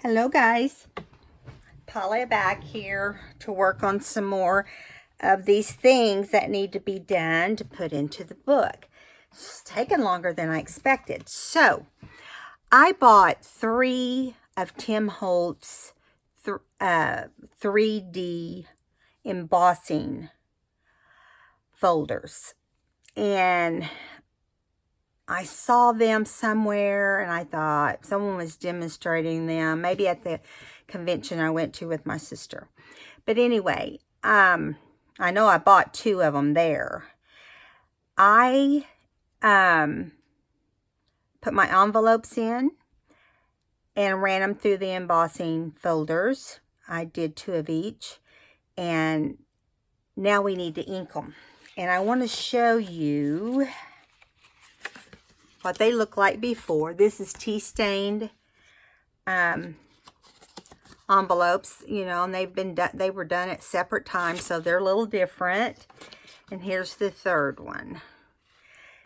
Hello guys, Paula back here to work on some more of these things that need to be done to put into the book. It's taken longer than I expected. So I bought 3 of Tim Holtz 3D embossing folders, and I saw them somewhere and I thought someone was demonstrating them, maybe at the convention I went to with my sister. But anyway, I know I bought 2 of them there. I put my envelopes in and ran them through the embossing folders. I did 2 of each, and now we need to ink them. And I want to show you what they look like before. This is tea-stained envelopes, you know, and they were done at separate times, so they're a little different. And here's the third one.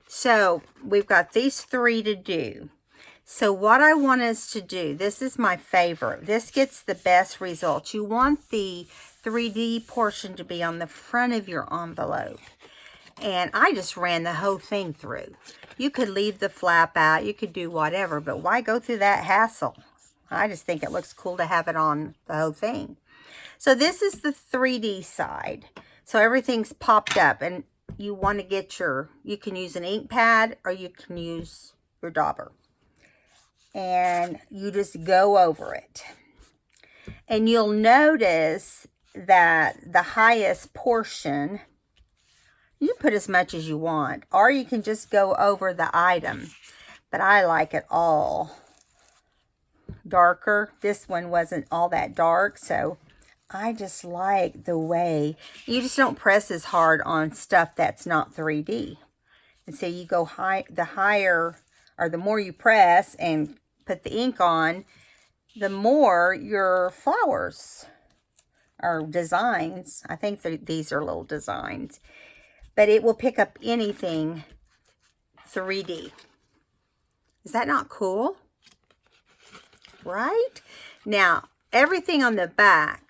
So we've got these 3 to do. So what I want us to do, this is my favorite. This gets the best results. You want the 3D portion to be on the front of your envelope. And I just ran the whole thing through. You could leave the flap out. You could do whatever, but why go through that hassle? I just think it looks cool to have it on the whole thing. So this is the 3D side. So everything's popped up, and you want to get you can use an ink pad or you can use your dauber. And you just go over it. And you'll notice that the highest portion, you can put as much as you want, or you can just go over the item. But I like it all darker. This one wasn't all that dark, so I just like the way you just don't press as hard on stuff that's not 3D. And so you go the higher or the more you press and put the ink on, the more your flowers or designs. I think these are little designs. But it will pick up anything 3D. Is that not cool? Right? Now, everything on the back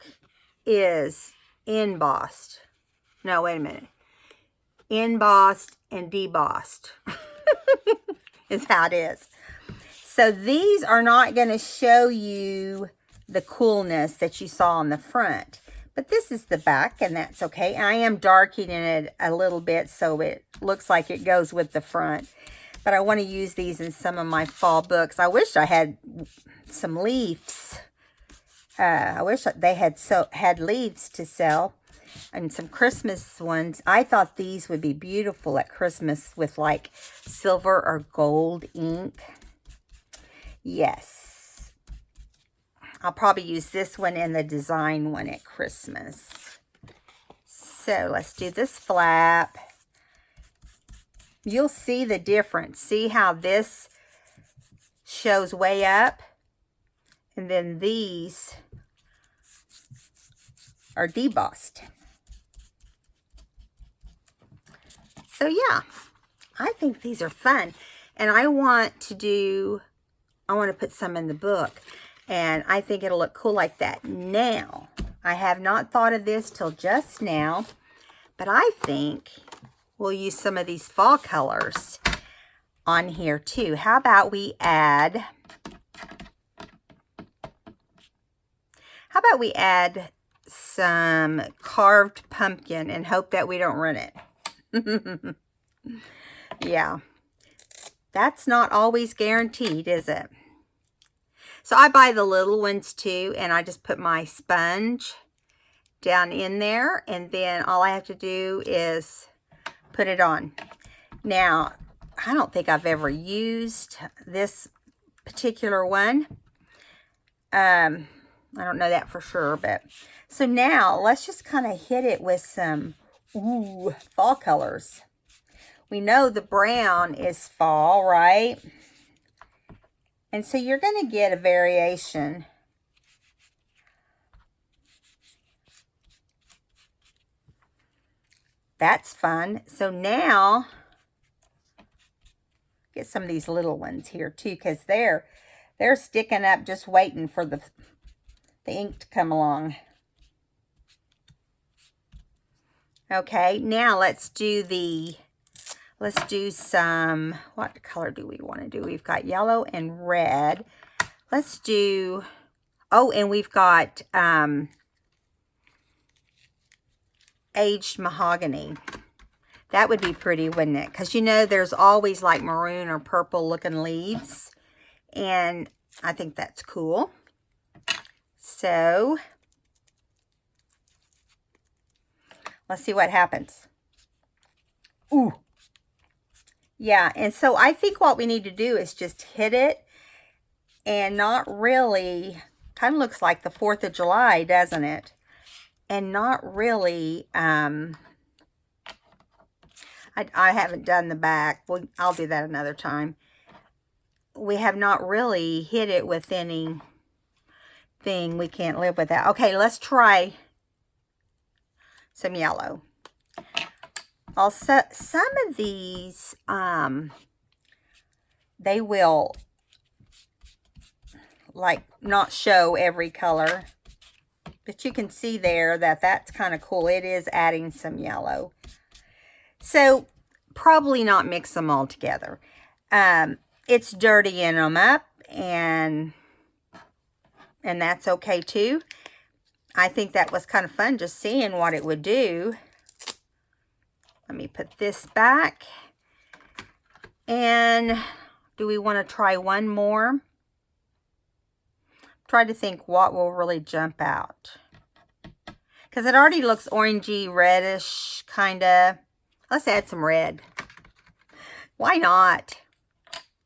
is embossed. No, wait a minute. Embossed and debossed is how it is. So these are not going to show you the coolness that you saw on the front. But this is the back, and that's okay. I am darkening it a little bit so it looks like it goes with the front. But I want to use these in some of my fall books. I wish I had some leaves. I wish they had leaves to sell. And some Christmas ones. I thought these would be beautiful at Christmas with like silver or gold ink. Yes. I'll probably use this one and the design one at Christmas. So let's do this flap. You'll see the difference. See how this shows way up? And then these are debossed. So yeah, I think these are fun. And I want to put some in the book. And I think it'll look cool like that. Now, I have not thought of this till just now, but I think we'll use some of these fall colors on here too. How about we add some carved pumpkin and hope that we don't ruin it? Yeah, that's not always guaranteed, is it? So I buy the little ones too, and I just put my sponge down in there, and then all I have to do is put it on. Now, I don't think I've ever used this particular one. I don't know that for sure, but so now let's just kind of hit it with some fall colors. We know the brown is fall, right? And so you're going to get a variation. That's fun. So now, get some of these little ones here too, because they're They're sticking up just waiting for the ink to come along. Okay, now let's do some, what color do we want to do? We've got yellow and red. Let's do, oh, and we've got aged mahogany. That would be pretty, wouldn't it? Because you know there's always like maroon or purple looking leaves. And I think that's cool. So let's see what happens. Ooh. Yeah, and so I think what we need to do is just hit it and not really, kind of looks like the 4th of July, doesn't it? And not really, I haven't done the back. Well, I'll do that another time. We have not really hit it with anything we can't live without. Okay, let's try some yellow. Also, some of these, they will like not show every color. But you can see there that that's kind of cool. It is adding some yellow. So, probably not mix them all together. It's dirtying them up, and that's okay too. I think that was kind of fun just seeing what it would do. Let me put this back. And do we want to try one more? Try to think what will really jump out. Because it already looks orangey, reddish, kind of. Let's add some red. Why not?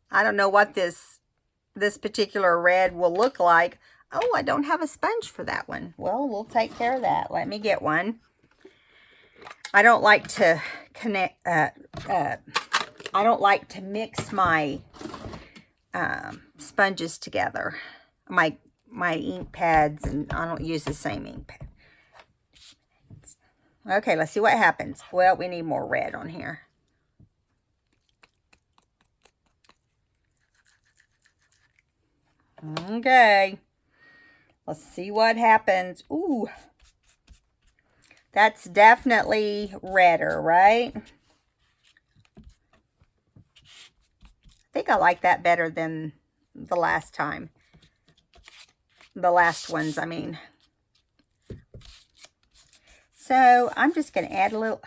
I don't know what this particular red will look like. Oh, I don't have a sponge for that one. Well, we'll take care of that. Let me get one. I don't like to connect. I don't like to mix my sponges together. My ink pads, and I don't use the same ink pad. Okay, let's see what happens. Well, we need more red on here. Okay. Let's see what happens. Ooh. That's definitely redder, right? I think I like that better than the last time. The last ones, I mean. So, I'm just going to add a little.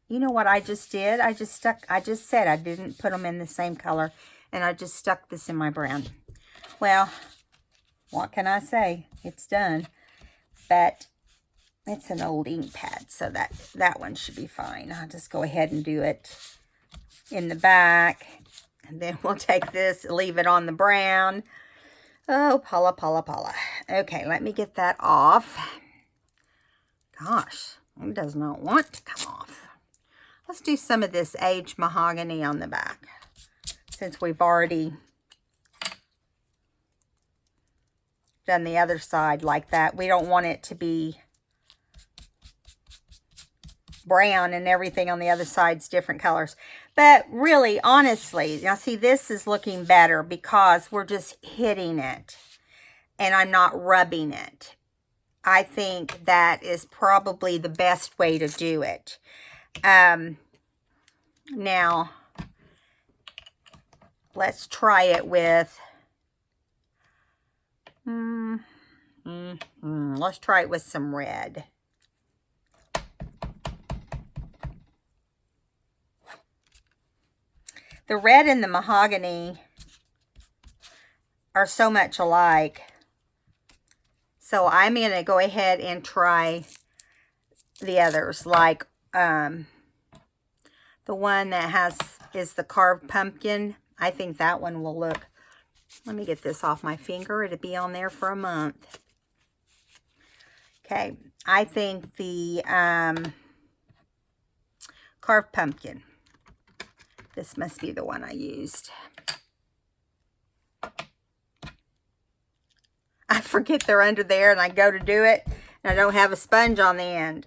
You know what I just did? I just said I didn't put them in the same color. And I just stuck this in my brown. Well, what can I say? It's done. But it's an old ink pad, so that one should be fine. I'll just go ahead and do it in the back. And then we'll take this, leave it on the brown. Oh, Paula, Paula, Paula. Okay, let me get that off. Gosh, it does not want to come off. Let's do some of this aged mahogany on the back, since we've already done the other side like that. We don't want it to be brown and everything on the other side's different colors. But really, honestly, now see, this is looking better because we're just hitting it and I'm not rubbing it. I think that is probably the best way to do it. Now, let's try it with, let's try it with some red. The red and the mahogany are so much alike. So I'm going to go ahead and try the others, like the one that is the carved pumpkin. I think that one will look. Let me get this off my finger. It'll be on there for a month. Okay, I think the carved pumpkin. This must be the one I used. I forget they're under there and I go to do it and I don't have a sponge on the end.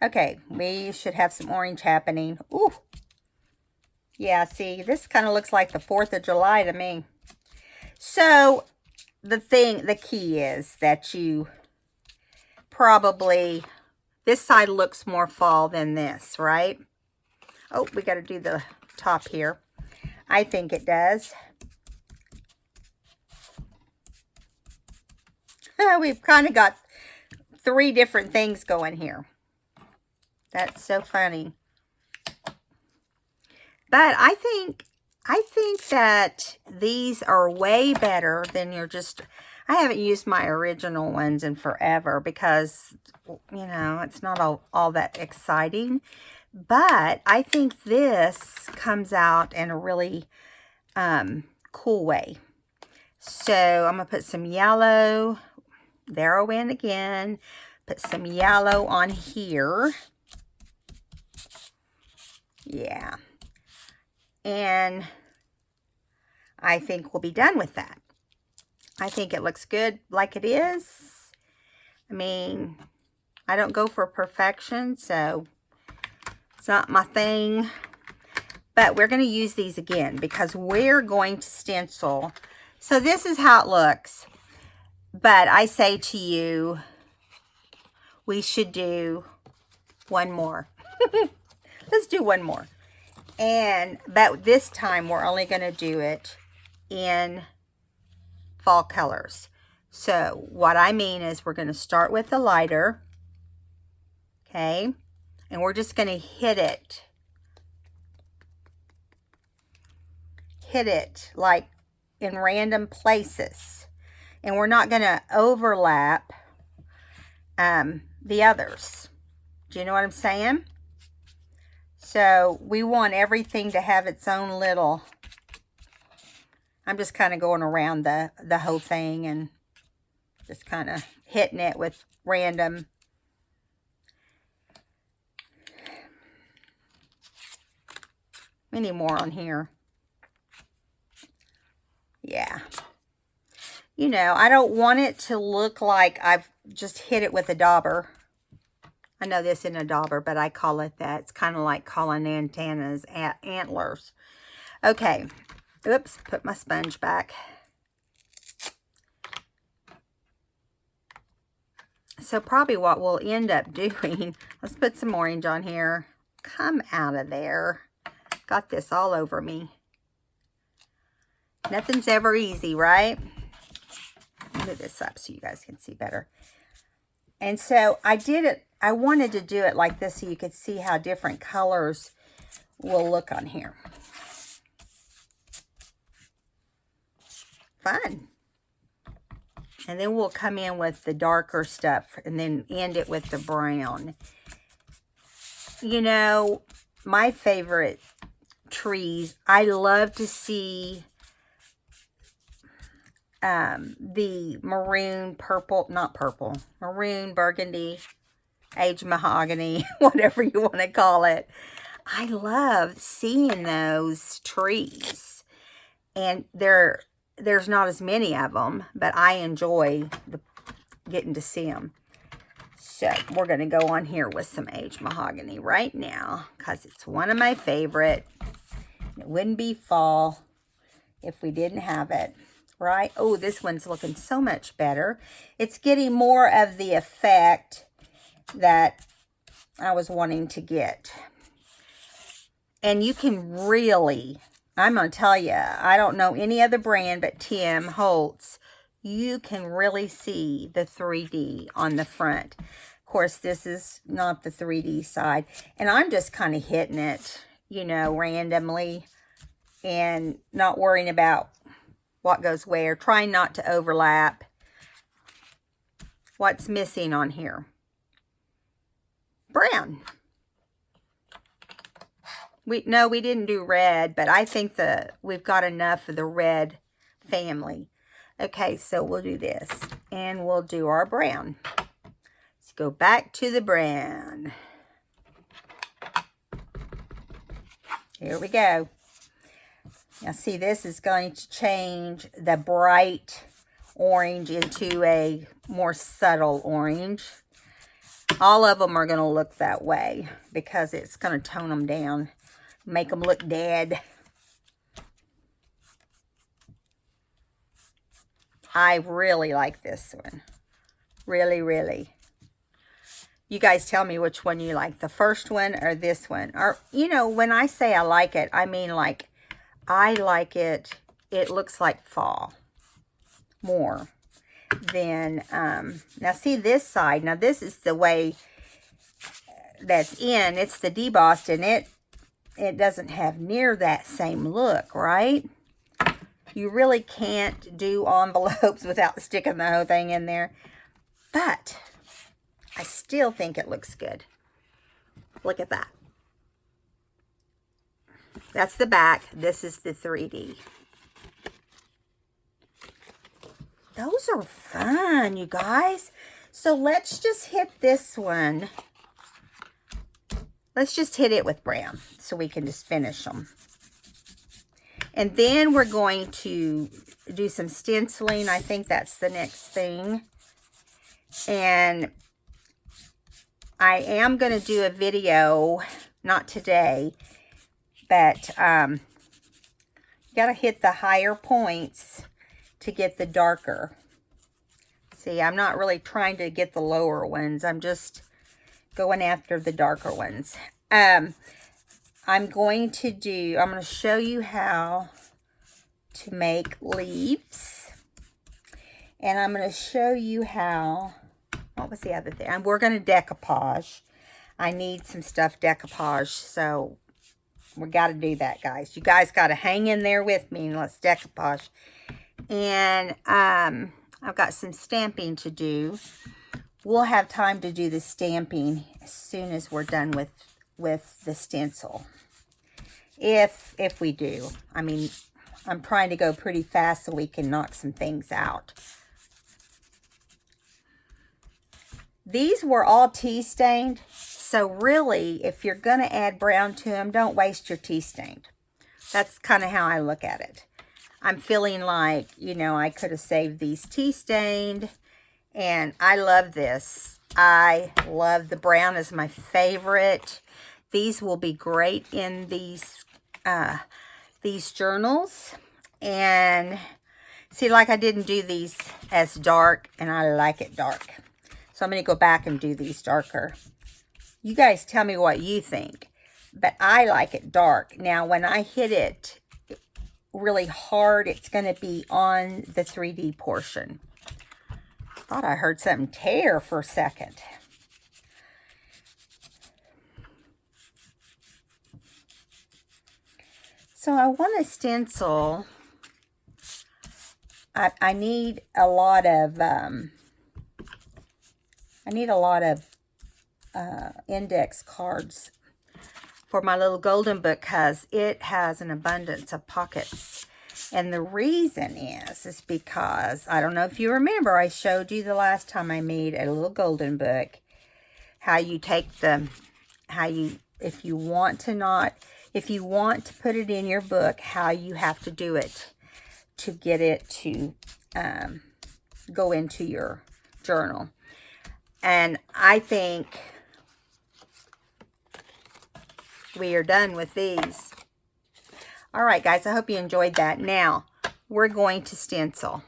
Okay, we should have some orange happening. Ooh. Yeah, see, this kind of looks like the 4th of July to me. So, the key is that you probably, this side looks more fall than this, right? Oh, we got to do the top here. I think it does. We've kind of got 3 different things going here. That's so funny. But I think that these are way better than your just, I haven't used my original ones in forever because, you know, it's not all that exciting. But I think this comes out in a really cool way. So I'm going to put some yellow, zero in again, put some yellow on here. Yeah. And I think we'll be done with that. I think it looks good like it is. I mean, I don't go for perfection, so it's not my thing. But we're going to use these again because we're going to stencil. So this is how it looks. But I say to you, we should do one more. Let's do one more. But this time we're only going to do it in fall colors. So what I mean is we're going to start with the lighter. Okay. And we're just going to hit it. Hit it like in random places. And we're not going to overlap the others. Do you know what I'm saying? So we want everything to have its own little, I'm just kind of going around the whole thing and just kind of hitting it with random. We need more on here. Yeah. You know, I don't want it to look like I've just hit it with a dauber. I know this isn't a dauber, but I call it that. It's kind of like calling antennas antlers. Okay. Oops, put my sponge back. So probably what we'll end up doing, let's put some orange on here. Come out of there. Got this all over me. Nothing's ever easy, right? Move this up so you guys can see better. And so I did it, I wanted to do it like this so you could see how different colors will look on here. Fun. And then we'll come in with the darker stuff and then end it with the brown. You know, my favorite trees, I love to see the maroon, purple, not purple, maroon, burgundy, aged mahogany, whatever you want to call it. I love seeing those trees. And there's not as many of them, but I enjoy getting to see them. So we're going to go on here with some aged mahogany right now because it's one of my favorite. It wouldn't be fall if we didn't have it, right? Oh, this one's looking so much better. It's getting more of the effect that I was wanting to get. And you can really, I'm going to tell you, I don't know any other brand but Tim Holtz. You can really see the 3D on the front. Of course, this is not the 3D side. And I'm just kind of hitting it, you know, randomly and not worrying about what goes where. Trying not to overlap. What's missing on here? Brown. No, we didn't do red, but I think we've got enough of the red family. Okay, so we'll do this, and we'll do our brown. Let's go back to the brown. Here we go. Now, see, this is going to change the bright orange into a more subtle orange. All of them are going to look that way because it's going to tone them down. Make them look dead. I really like this one. Really, really. You guys tell me which one you like, the first one or this one. Or, you know, when I say I like it, I mean like, I like it. It looks like fall more than, now see this side. Now this is the way that's in. It's the debossed, and it doesn't have near that same look, right? You really can't do envelopes without sticking the whole thing in there. But I still think it looks good. Look at that. That's the back. This is the 3D. Those are fun, you guys. So let's just hit this one. Let's just hit it with brown so we can just finish them. And then we're going to do some stenciling. I think that's the next thing. And I am going to do a video, not today, but you got to hit the higher points to get the darker. See, I'm not really trying to get the lower ones. I'm just going after the darker ones. I'm going to show you how to make leaves. And I'm going to show you how, what was the other thing? We're going to decoupage. I need some stuff decoupage, so we got to do that, guys. You guys got to hang in there with me and let's decoupage. And I've got some stamping to do. We'll have time to do the stamping as soon as we're done with the stencil. If we do. I mean, I'm trying to go pretty fast so we can knock some things out. These were all tea stained. So really, if you're going to add brown to them, don't waste your tea stained. That's kind of how I look at it. I'm feeling like, you know, I could have saved these tea stained. And I love this. I love the brown is my favorite. These will be great in these journals. And see, like I didn't do these as dark, and I like it dark. So I'm going to go back and do these darker. You guys tell me what you think. But I like it dark. Now, when I hit it really hard, it's going to be on the 3D portion. Thought I heard something tear for a second. So I want to stencil. I need a lot of index cards for my little golden book because it has an abundance of pockets. And the reason is because, I don't know if you remember, I showed you the last time I made a little golden book, how you take if you want to put it in your book, how you have to do it to get it to go into your journal. And I think we are done with these. All right, guys, I hope you enjoyed that. Now, we're going to stencil.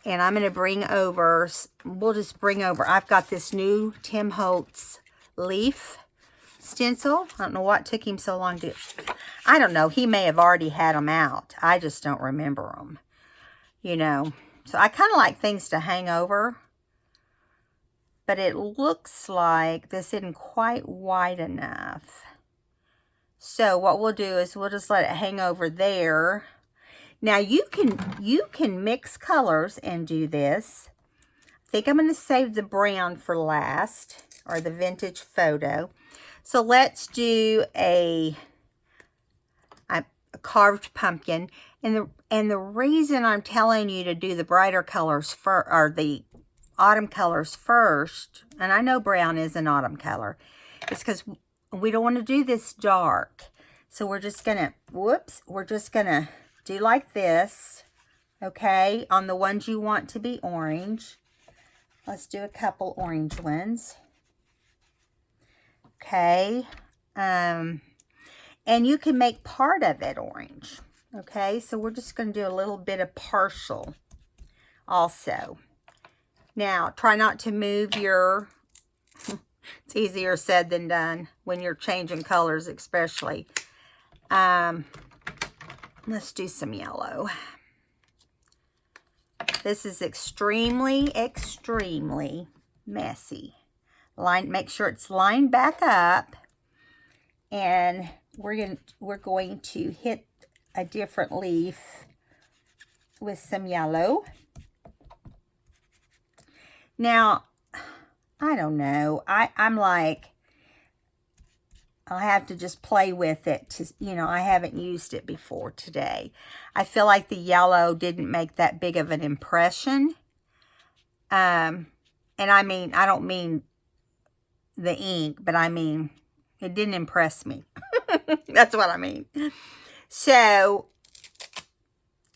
And I'm going to bring over, I've got this new Tim Holtz leaf stencil. I don't know what took him so long to, I don't know. He may have already had them out. I just don't remember them, you know. So I kind of like things to hang over. But it looks like this isn't quite wide enough. So what we'll do is we'll just let it hang over there. Now you can mix colors and do this. I think I'm going to save the brown for last, or the vintage photo. So let's do a carved pumpkin. And the reason I'm telling you to do the brighter colors or the autumn colors first, and I know brown is an autumn color, is because we don't want to do this dark. So we're just going to, we're just going to do like this, okay, on the ones you want to be orange. Let's do a couple orange ones. Okay. And And you can make part of it orange. Okay, so we're just going to do a little bit of partial also. Now, try not to move your, it's easier said than done when you're changing colors especially. Let's do some yellow. This is extremely, extremely messy. Make sure it's lined back up, and we're going to hit a different leaf with some yellow. Now, I don't know. I'm like, I'll have to just play with it to, I haven't used it before today. I feel like the yellow didn't make that big of an impression. And I mean, I don't mean the ink, but I mean, it didn't impress me. That's what I mean. So,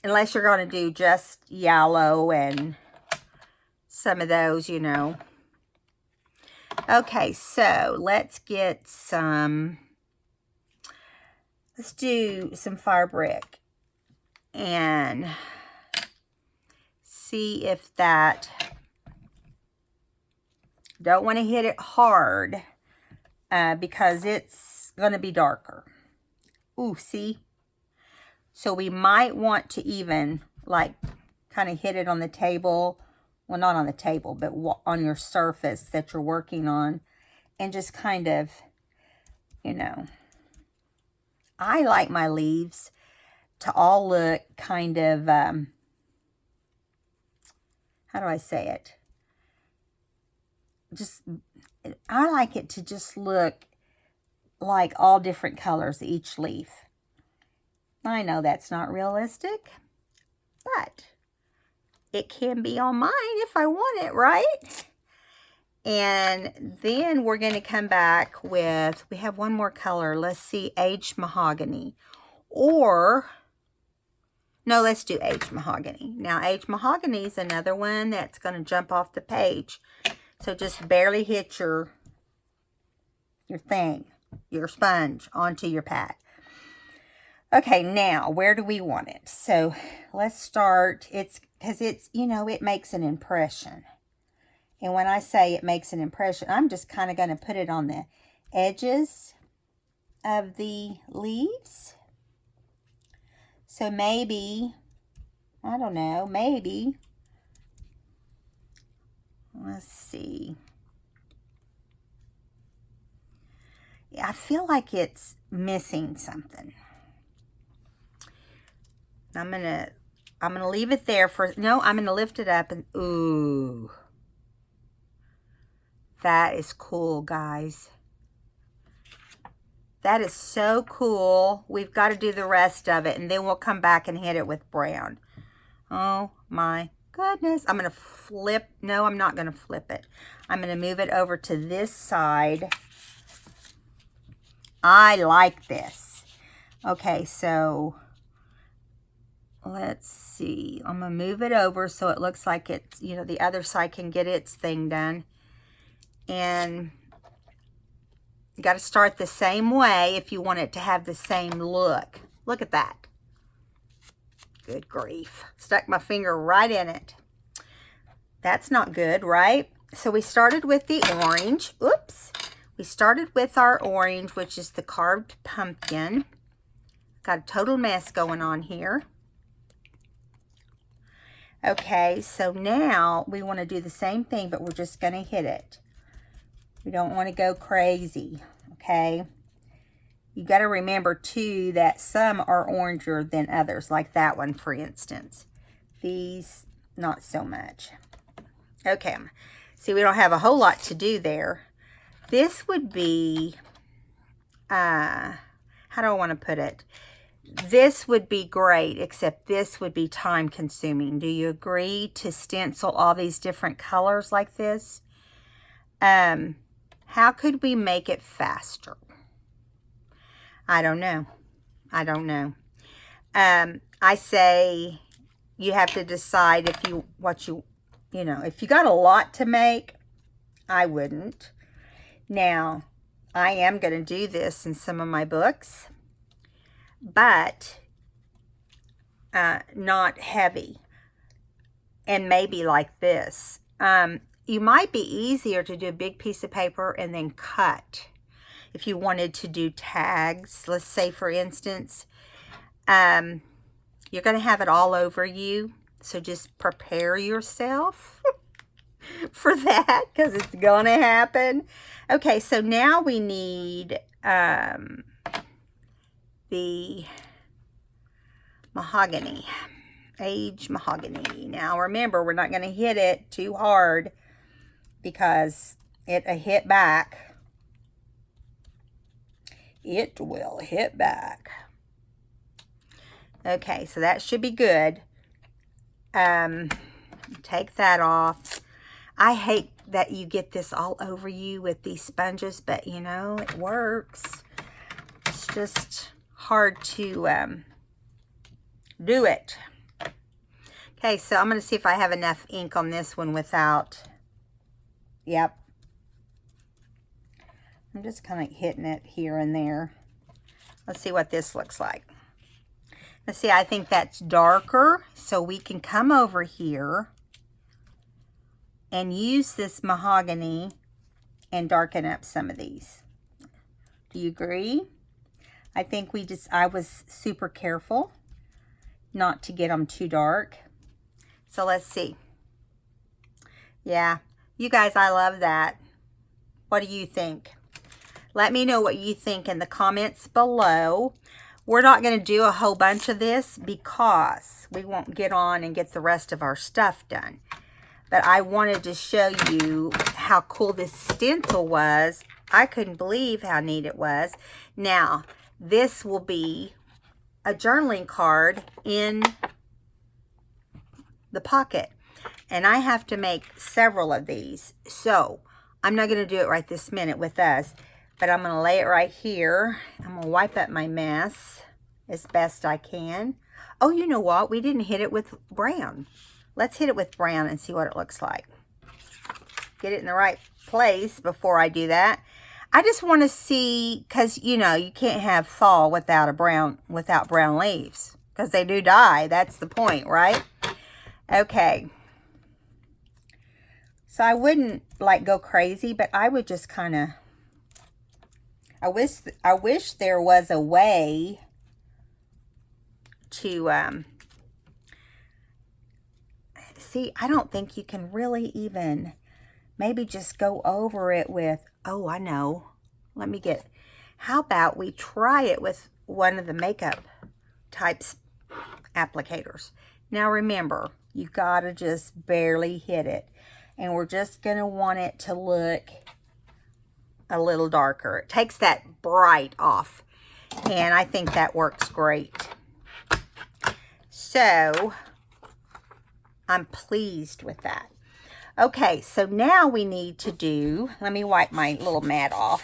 unless you're going to do just yellow and some of those, Okay, so let's get some, let's do some fire brick and see if that, don't want to hit it hard because it's going to be darker. Ooh, see? So we might want to even like kind of hit it on the table. Well, not on the table, but on your surface that you're working on. And just kind of, I like my leaves to all look kind of, how do I say it? I like it to just look like all different colors, each leaf. I know that's not realistic, but it can be on mine if I want it, right? And then we're going to come back with, we have one more color. Let's see, aged mahogany. Or, no, let's do aged mahogany. Now, aged mahogany is another one that's going to jump off the page. So just barely hit your thing, your sponge onto your pad. Okay, now, where do we want it? So, let's start, because it's, it makes an impression. And when I say it makes an impression, I'm just kind of going to put it on the edges of the leaves. So maybe, I don't know, maybe, let's see. Yeah, I feel like it's missing something. I'm gonna leave it there for, no, I'm gonna lift it up and, ooh. That is cool, guys. That is so cool. We've got to do the rest of it, and then we'll come back and hit it with brown. Oh my goodness. I'm gonna flip, no, I'm not gonna flip it. I'm gonna move it over to this side. I like this. Okay, so let's see. I'm going to move it over so it looks like it's, the other side can get its thing done. And you got to start the same way if you want it to have the same look. Look at that. Good grief. Stuck my finger right in it. That's not good, right? So we started with the orange. Oops. We started with our orange, which is the carved pumpkin. Got a total mess going on here. Okay, so now we want to do the same thing, but we're just going to hit it. We don't want to go crazy, okay? You got to remember, too, that some are oranger than others, like that one, for instance. These, not so much. Okay, see, we don't have a whole lot to do there. This would be, how do I want to put it? This would be great, except this would be time consuming. Do you agree to stencil all these different colors like this? How could we make it faster? I don't know. I don't know. I say you have to decide if you, if you got a lot to make, I wouldn't. Now, I am going to do this in some of my books. but not heavy. And maybe like this. You might be easier to do a big piece of paper and then cut. If you wanted to do tags, let's say for instance, you're going to have it all over you. So just prepare yourself for that, because it's going to happen. Okay, so now we need the mahogany. Age mahogany. Now remember, we're not going to hit it too hard because it'll hit back. It will hit back. Okay, so that should be good. Take that off. I hate that you get this all over you with these sponges, but you know, it works. It's just hard to do it. Okay, so I'm going to see if I have enough ink on this one without, yep. I'm just kind of hitting it here and there. Let's see what this looks like. Let's see, I think that's darker, so we can come over here and use this mahogany and darken up some of these. Do you agree? I think I was super careful not to get them too dark. So let's see. Yeah, you guys, I love that. What do you think? Let me know what you think in the comments below. We're not going to do a whole bunch of this because we won't get on and get the rest of our stuff done. But I wanted to show you how cool this stencil was. I couldn't believe how neat it was. Now, this will be a journaling card in the pocket, and I have to make several of these, so I'm not going to do it right this minute with us, but I'm going to lay it right here. I'm going to wipe up my mess as best I can. Oh, you know what, we didn't hit it with brown. Let's hit it with brown and see what it looks like. Get it in the right place before I do that. I just want to see, because you know, you can't have fall without brown leaves, because they do die. That's the point, right? Okay, so I wouldn't like go crazy, but I would just kind of, I wish there was a way to, see, I don't think you can really even, maybe just go over it with, oh, I know, let me get, how about we try it with one of the makeup types applicators. Now remember, you gotta just barely hit it, and we're just gonna want it to look a little darker. It takes that bright off, and I think that works great. So I'm pleased with that. Okay, so now we need to do, let me wipe my little mat off.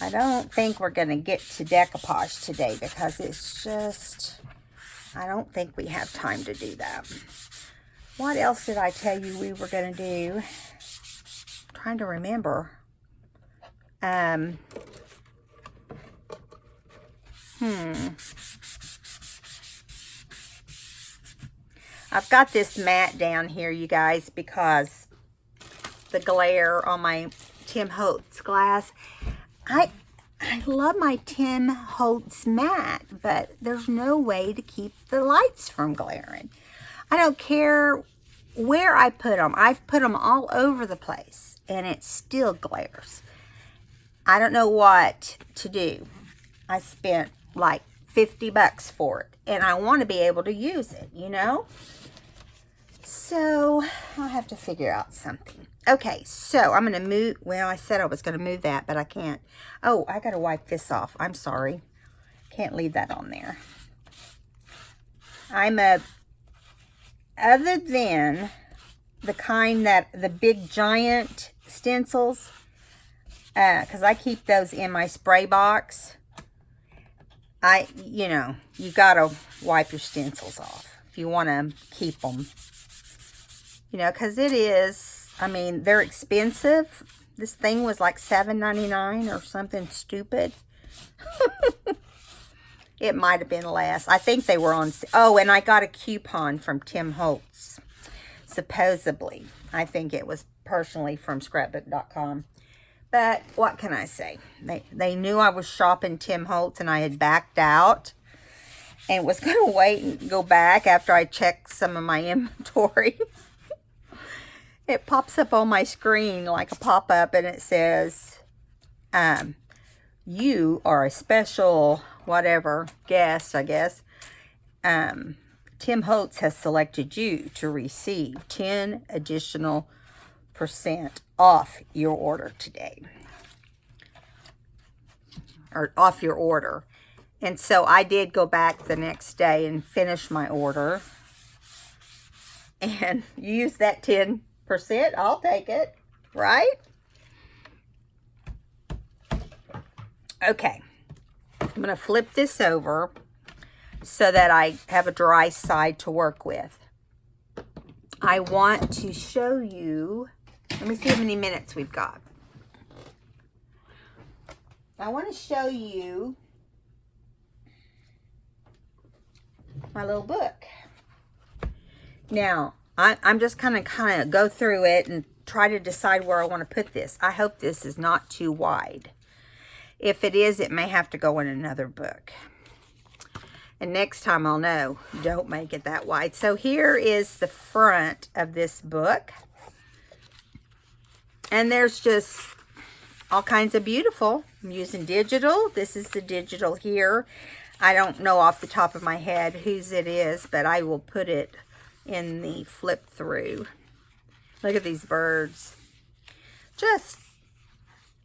I don't think we're gonna get to decoupage today because it's just, I don't think we have time to do that. What else did I tell you we were going to do? I'm trying to remember. I've got this mat down here, you guys, because the glare on my Tim Holtz glass. I love my Tim Holtz mat, but there's no way to keep the lights from glaring. I don't care where I put them. I've put them all over the place, and it still glares. I don't know what to do. I spent like $50 for it, and I want to be able to use it, you know? So I'll have to figure out something. Okay, so I'm going to move, well, I said I was going to move that, but I can't. Oh, I got to wipe this off. I'm sorry. Can't leave that on there. Other than the kind that, the big giant stencils, because I keep those in my spray box, you know, you got to wipe your stencils off if you want to keep them. You know, because it is, I mean, they're expensive. This thing was like $7.99 or something stupid. It might have been less. I think they were on, oh, and I got a coupon from Tim Holtz, supposedly. I think it was personally from scrapbook.com. But what can I say? They knew I was shopping Tim Holtz and I had backed out and was going to wait and go back after I checked some of my inventory. It pops up on my screen like a pop-up and it says, you are a special whatever guest, I guess. Tim Holtz has selected you to receive 10 additional % off your order today. Or off your order. And so I did go back the next day and finish my order. And use that 10%. I'll take it. Right? Okay. I'm going to flip this over so that I have a dry side to work with. I want to show you, let me see how many minutes we've got. I want to show you my little book. Now, I'm just kind of go through it and try to decide where I want to put this. I hope this is not too wide. If it is, it may have to go in another book. And next time I'll know, don't make it that wide. So here is the front of this book. And there's just all kinds of beautiful. I'm using digital. This is the digital here. I don't know off the top of my head whose it is, but I will put it in the flip through. Look at these birds. Just,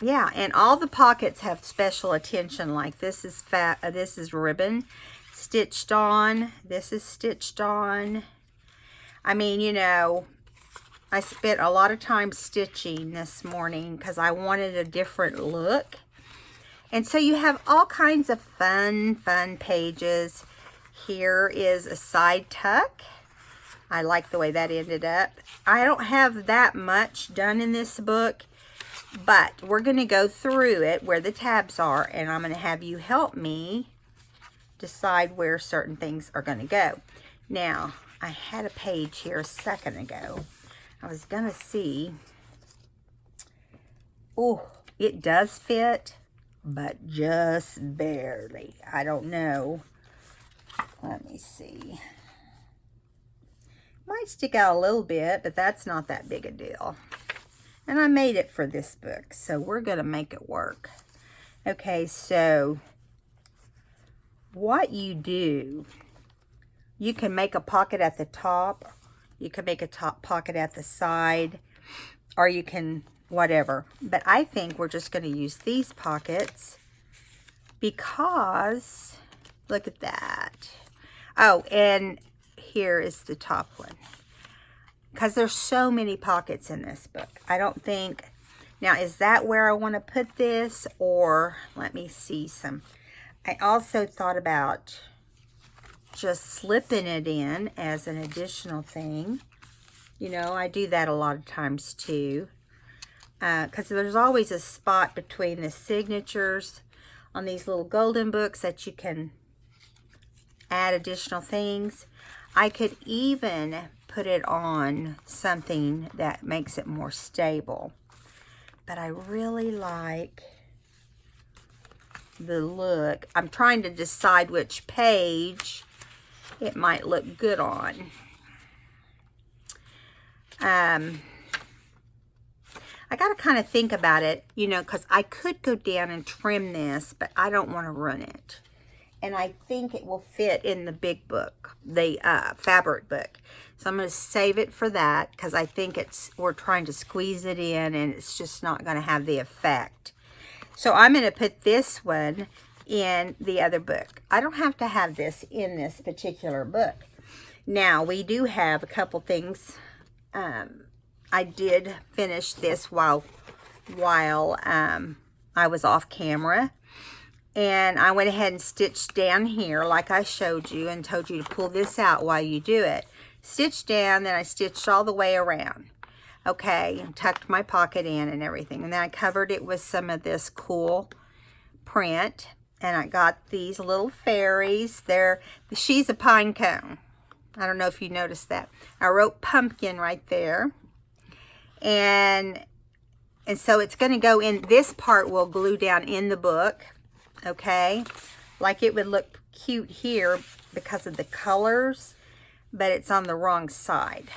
yeah, and all the pockets have special attention. Like this is this is ribbon stitched on. This is stitched on. I mean, you know, I spent a lot of time stitching this morning because I wanted a different look. And so you have all kinds of fun pages. Here is a side tuck. I like the way that ended up. I don't have that much done in this book, but we're going to go through it where the tabs are, and I'm going to have you help me decide where certain things are going to go. Now, I had a page here a second ago. I was going to see. Oh, it does fit, but just barely. I don't know. Let me see. Might stick out a little bit, but that's not that big a deal. And I made it for this book, so we're going to make it work. Okay, so what you do, you can make a pocket at the top, you can make a top pocket at the side, or you can whatever. But I think we're just going to use these pockets because, look at that. Oh, and here is the top one. Because there's so many pockets in this book. I don't think, now is that where I want to put this? Or, let me see some. I also thought about just slipping it in as an additional thing. You know, I do that a lot of times too. Because there's always a spot between the signatures on these little golden books that you can add additional things. I could even put it on something that makes it more stable. But I really like the look. I'm trying to decide which page it might look good on. I got to kind of think about it, you know, because I could go down and trim this, but I don't want to run it. And I think it will fit in the big book, the fabric book. So I'm going to save it for that because I think we're trying to squeeze it in and it's just not going to have the effect. So I'm going to put this one in the other book. I don't have to have this in this particular book. Now, we do have a couple things. I did finish this while I was off camera. And I went ahead and stitched down here like I showed you and told you to pull this out while you do it. Stitched down, then I stitched all the way around. Okay, and tucked my pocket in and everything. And then I covered it with some of this cool print. And I got these little fairies. She's a pine cone. I don't know if you noticed that. I wrote pumpkin right there. And so it's going to go in, this part will glue down in the book, okay? Like it would look cute here because of the colors, but it's on the wrong side.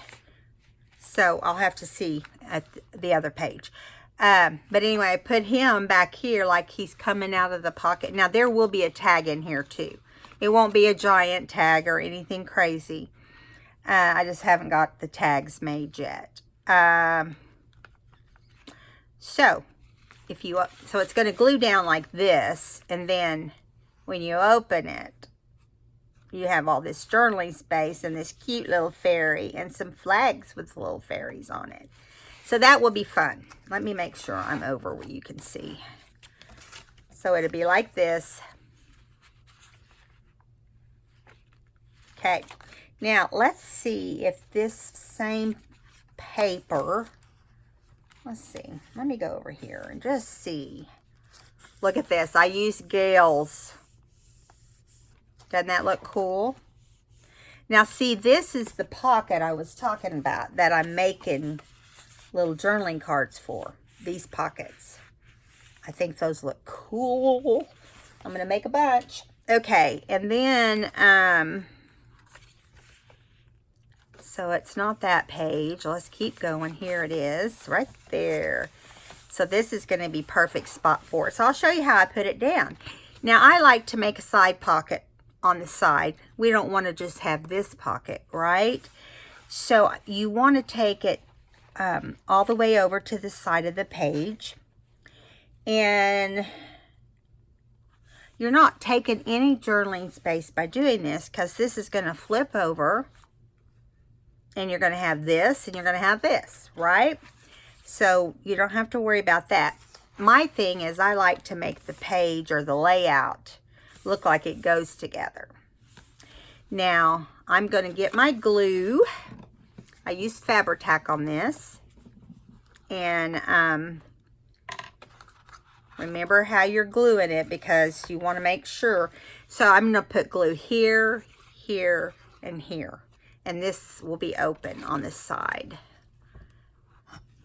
So I'll have to see at the other page. But anyway, I put him back here like he's coming out of the pocket. Now there will be a tag in here too. It won't be a giant tag or anything crazy. I just haven't got the tags made yet. So it's going to glue down like this, and then when you open it, you have all this journaling space and this cute little fairy and some flags with little fairies on it. So that will be fun. Let me make sure I'm over where you can see. So it'll be like this. Okay. Now let's see if this same paper, let's see. Let me go over here and just see. Look at this. I used Gales. Doesn't that look cool? Now see, this is the pocket I was talking about that I'm making little journaling cards for. These pockets. I think those look cool. I'm going to make a bunch. Okay, and then, so it's not that page. Let's keep going. Here it is, right there. So this is going to be perfect spot for it. So I'll show you how I put it down. Now I like to make a side pocket on the side. We don't want to just have this pocket, right? So you want to take it all the way over to the side of the page. And you're not taking any journaling space by doing this, because this is going to flip over. And you're going to have this, and you're going to have this, right? So you don't have to worry about that. My thing is I like to make the page or the layout look like it goes together. Now, I'm going to get my glue. I used Fabri-Tac on this. And remember how you're gluing it, because you want to make sure. So I'm going to put glue here, here, and here. And this will be open on this side.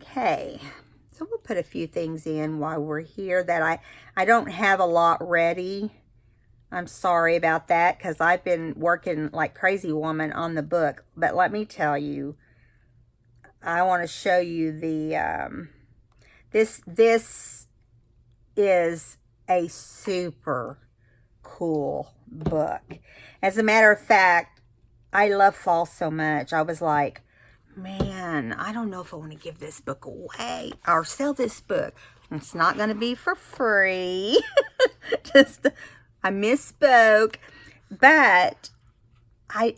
Okay, so we'll put a few things in while we're here that I don't have a lot ready. I'm sorry about that, because I've been working like crazy woman on the book. But let me tell you, I want to show you the, this is a super cool book. As a matter of fact, I love fall so much. I was like, man, I don't know if I want to give this book away or sell this book. It's not going to be for free. I misspoke. But I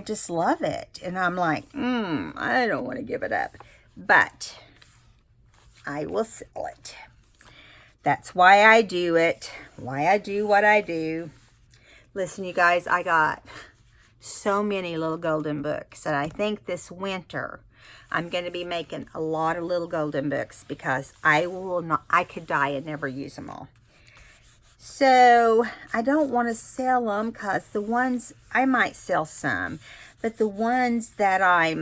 just love it. And I'm like, I don't want to give it up. But I will sell it. That's why I do it. Why I do what I do. Listen, you guys, I got so many little golden books that I think this winter I'm going to be making a lot of little golden books, because I could die and never use them all. So I don't want to sell them, because the ones, I might sell some, but the ones that I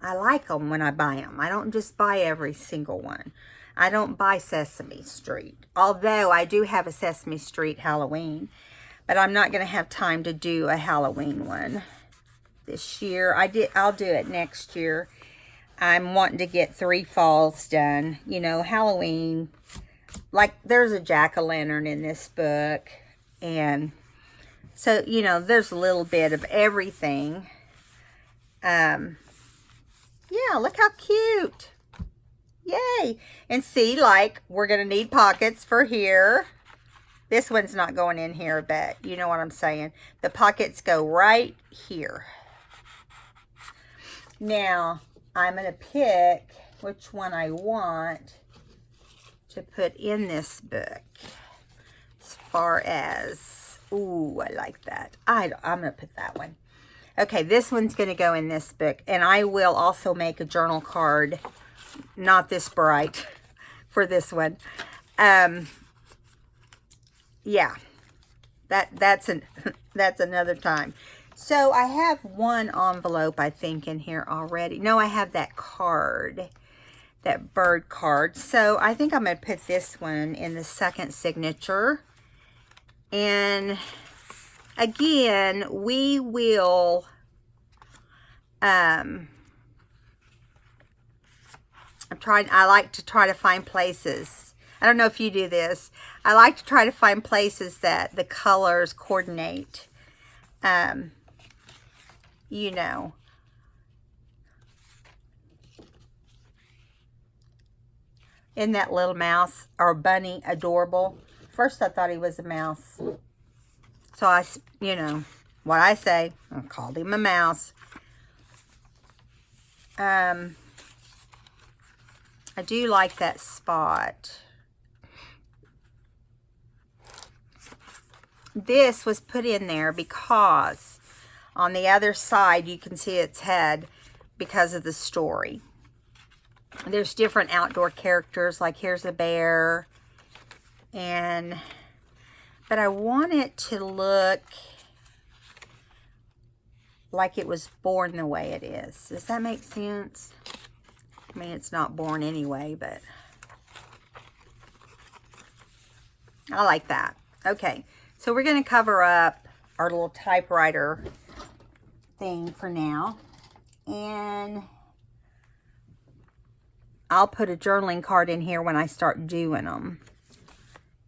like them when I buy them. I don't just buy every single one. I don't buy Sesame Street, although I do have a Sesame Street Halloween, but I'm not going to have time to do a Halloween one this year. I'll do it next year. I'm wanting to get 3 falls done. You know, Halloween, like there's a jack-o'-lantern in this book, and so, you know, there's a little bit of everything. Yeah, look how cute. Yay. And see, like, we're going to need pockets for here. This one's not going in here, but you know what I'm saying. The pockets go right here. Now, I'm going to pick which one I want to put in this book. As far as, ooh, I like that. I'm going to put that one. Okay, this one's going to go in this book. And I will also make a journal card not this bright for this one. Yeah, that's another time. So I have one envelope, I think, in here already. No, I have that card, that bird card. So I think I'm going to put this one in the second signature. And again, we will, I like to try to find places. I don't know if you do this. I like to try to find places that the colors coordinate. You know. Isn't that little mouse or bunny adorable? First I thought he was a mouse. So I, you know, what I say, I called him a mouse. I do like that spot. This was put in there because on the other side you can see its head because of the story. There's different outdoor characters, like here's a bear, but I want it to look like it was born the way it is. Does that make sense? I mean, it's not born anyway, but I like that. Okay, so we're going to cover up our little typewriter thing for now, and I'll put a journaling card in here when I start doing them.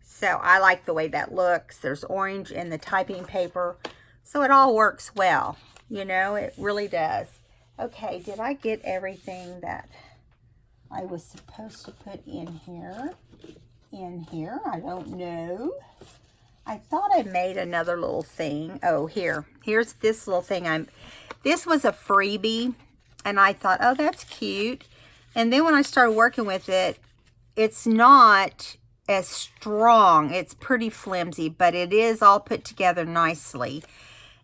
So I like the way that looks. There's orange in the typing paper, so it all works well. You know, it really does. Okay, did I get everything that I was supposed to put in here? I don't know. I thought I made another little thing. Oh, here's this little thing. This was a freebie, and I thought, oh, that's cute. And then when I started working with it, it's not as strong. It's pretty flimsy, but it is all put together nicely.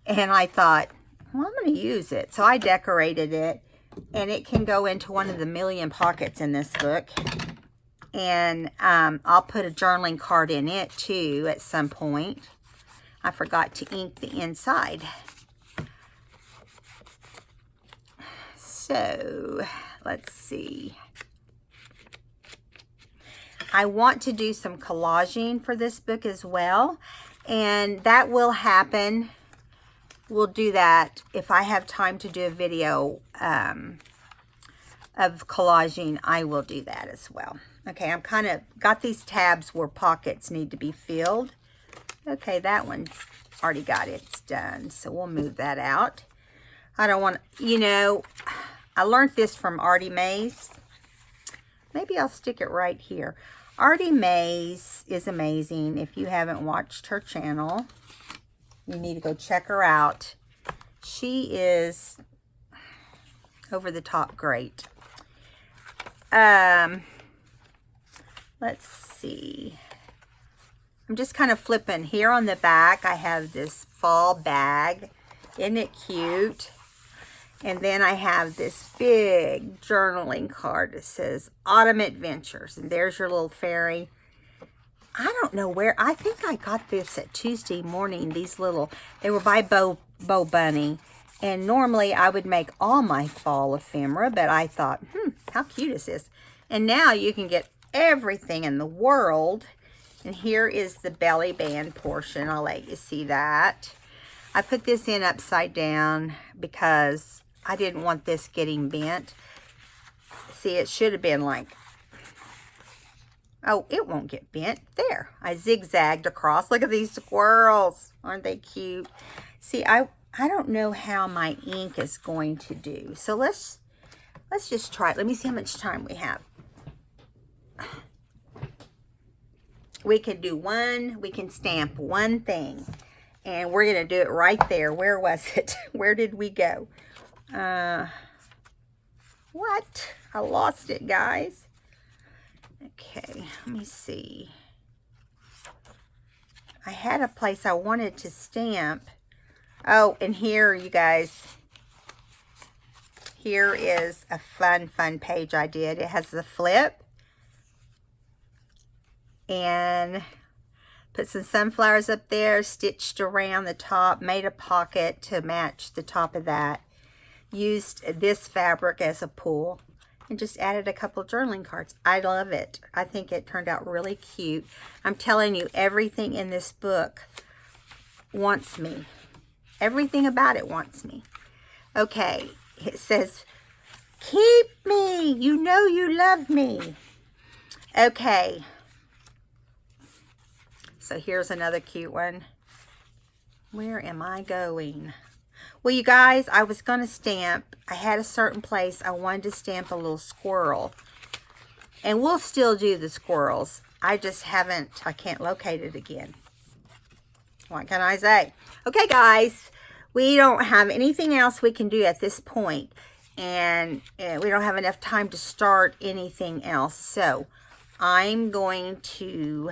And I thought, well, I'm going to use it. So I decorated it, and it can go into one of the million pockets in this book. And I'll put a journaling card in it too at some point. I forgot to ink the inside. So let's see. I want to do some collaging for this book as well, and that will happen. We'll do that if I have time to do a video of collaging. I will do that as well. Okay, I'm kind of got these tabs where pockets need to be filled. Okay, that one's already got its done, so we'll move that out. I don't want, you know, I learned this from Artie Mays. Maybe I'll stick it right here. Artie Mays is amazing. If you haven't watched her channel, you need to go check her out. She is over the top great. Let's see. I'm just kind of flipping. Here on the back, I have this fall bag. Isn't it cute? And then I have this big journaling card that says Autumn Adventures. And there's your little fairy. I don't know where. I think I got this at Tuesday Morning. These little, they were by Bo Bunny. And normally I would make all my fall ephemera, but I thought, how cute is this? And now you can get everything in the world. And here is the belly band portion. I'll let you see that. I put this in upside down because I didn't want this getting bent. See, it should have been like, oh, it won't get bent. There, I zigzagged across. Look at these squirrels. Aren't they cute? See, I don't know how my ink is going to do. So let's just try it. Let me see how much time we have. We can do one, we can stamp one thing. And we're going to do it right there. Where was it? Where did we go? What? I lost it, guys. Okay, let me see. I had a place I wanted to stamp. Oh, and here, you guys. here is a fun page I did. It has the flip and put some sunflowers up there, stitched around the top, made a pocket to match the top of that. Used this fabric as a pull and just added a couple journaling cards. I love it. I think it turned out really cute. I'm telling you, everything in this book wants me. Everything about it wants me. Okay, it says, keep me. You know you love me. Okay. So here's another cute one. Where am I going? Well, you guys, I was going to stamp. I had a certain place I wanted to stamp a little squirrel. And we'll still do the squirrels. I just haven't, I can't locate it again. What can I say? Okay, guys, we don't have anything else we can do at this point. And we don't have enough time to start anything else. So I'm going to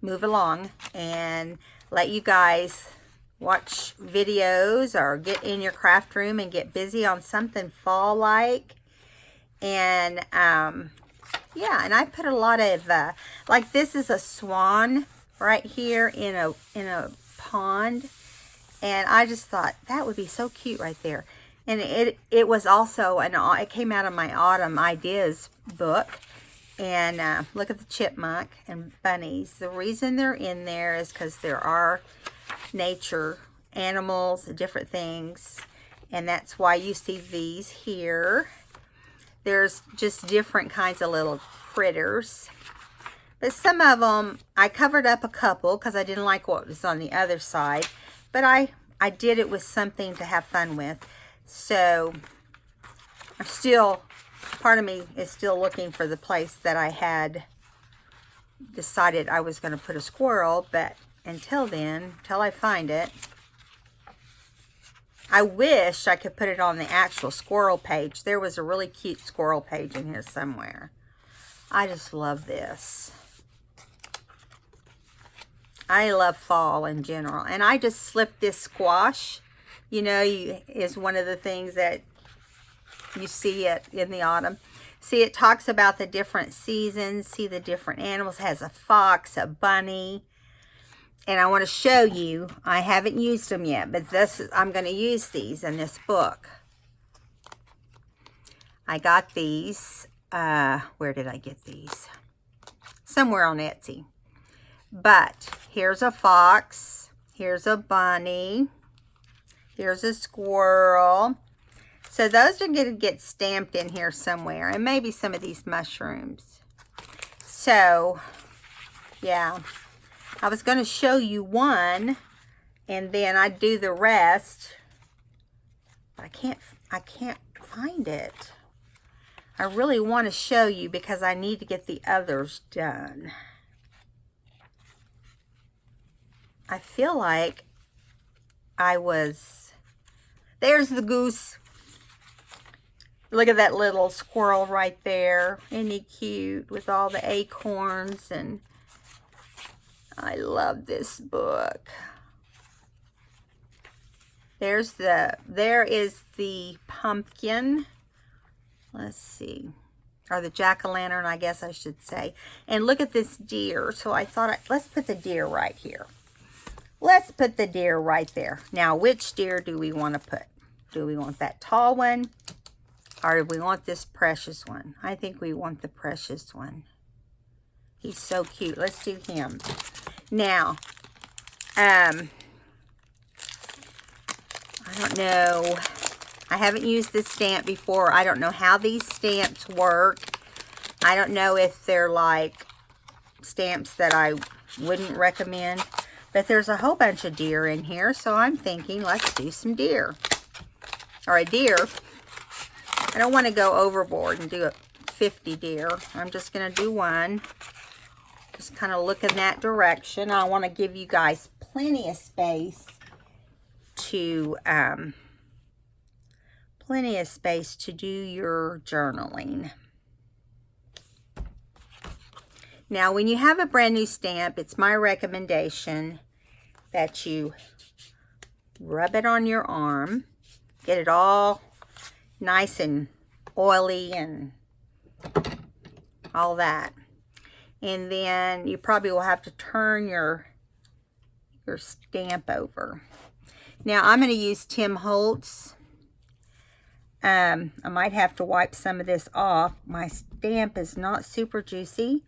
move along and let you guys watch videos or get in your craft room and get busy on something fall-like. And yeah, and I put a lot of like this is a swan right here in a pond, and I just thought that would be so cute right there. And it was also it came out of my Autumn Ideas book. And look at the chipmunk and bunnies. The reason they're in there is because there are nature animals, different things, and that's why you see these here. There's just different kinds of little critters, but some of them I covered up a couple because I didn't like what was on the other side, but I did it with something to have fun with. So I'm still, part of me is still looking for the place that I had decided I was going to put a squirrel, but until then, till I find it, I wish I could put it on the actual squirrel page. There was a really cute squirrel page in here somewhere. I just love this. I love fall in general. And I just slipped this squash, you know, is one of the things that you see it in the autumn. See, it talks about the different seasons. See the different animals. It has a fox, a bunny. And I want to show you, I haven't used them yet, but I'm going to use these in this book. I got these, where did I get these? Somewhere on Etsy. But here's a fox, here's a bunny, here's a squirrel. So those are going to get stamped in here somewhere, and maybe some of these mushrooms. So, yeah. I was going to show you one, and then I'd do the rest. But I can't find it. I really want to show you because I need to get the others done. I feel like there's the goose. Look at that little squirrel right there. Isn't he cute with all the acorns? And I love this book. There is the pumpkin. Let's see. Or the jack-o'-lantern, I guess I should say. And look at this deer. So I thought, let's put the deer right here. Let's put the deer right there. Now, which deer do we want to put? Do we want that tall one? Or do we want this precious one? I think we want the precious one. He's so cute. Let's do him. Now, I don't know. I haven't used this stamp before. I don't know how these stamps work. I don't know if they're like stamps that I wouldn't recommend. But there's a whole bunch of deer in here. So I'm thinking, let's do some deer. Or a deer. I don't want to go overboard and do 50 deer. I'm just going to do one. Just kind of look in that direction. I want to give you guys plenty of space to do your journaling. Now, when you have a brand new stamp, it's my recommendation that you rub it on your arm Get it all nice and oily and all that. And then you probably will have to turn your stamp over. Now I'm going to use Tim Holtz. I might have to wipe some of this off. My stamp is not super juicy,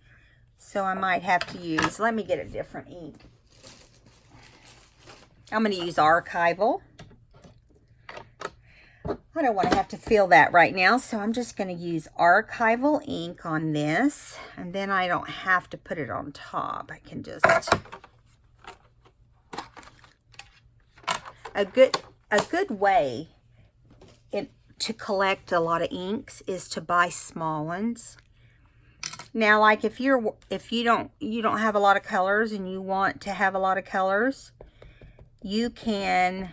so I might have to use, let me get a different ink. I'm going to use Archival. I don't want to have to feel that right now, so I'm just going to use Archival ink on this, and then I don't have to put it on top. I can just... A good way to collect a lot of inks is to buy small ones. Now, like if you don't have a lot of colors and you want to have a lot of colors, you can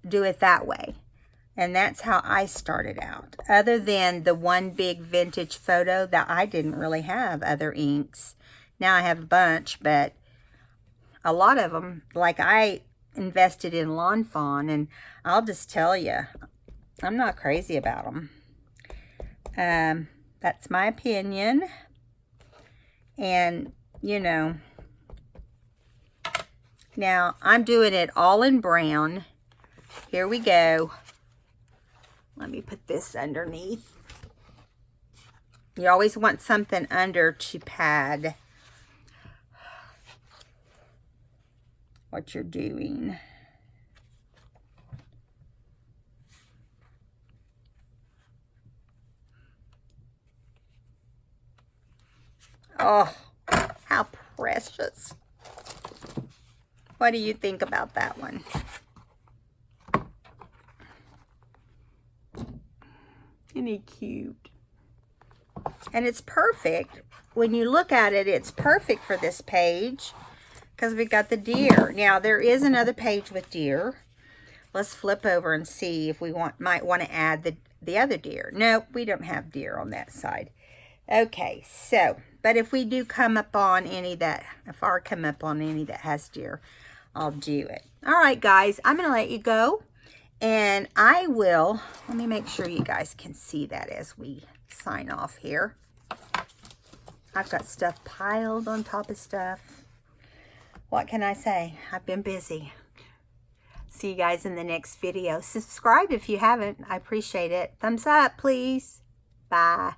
do it that way. And that's how I started out. Other than the one big vintage photo that I didn't really have other inks. Now I have a bunch, but a lot of them, like I invested in Lawn Fawn, and I'll just tell you, I'm not crazy about them. That's my opinion. And, you know, now I'm doing it all in brown. Here we go. Let me put this underneath. You always want something under to pad what you're doing. Oh, how precious. What do you think about that one? Isn't he cute? And it's perfect. When you look at it, it's perfect for this page because we got the deer. Now, there is another page with deer. Let's flip over and see if we might want to add the other deer. Nope, we don't have deer on that side. Okay, so, but if we do come up on any that, if I come up on any that has deer, I'll do it. All right, guys, I'm going to let you go. And I will, let me make sure you guys can see that as we sign off here. I've got stuff piled on top of stuff. What can I say? I've been busy. See you guys in the next video. Subscribe if you haven't. I appreciate it. Thumbs up, please. Bye.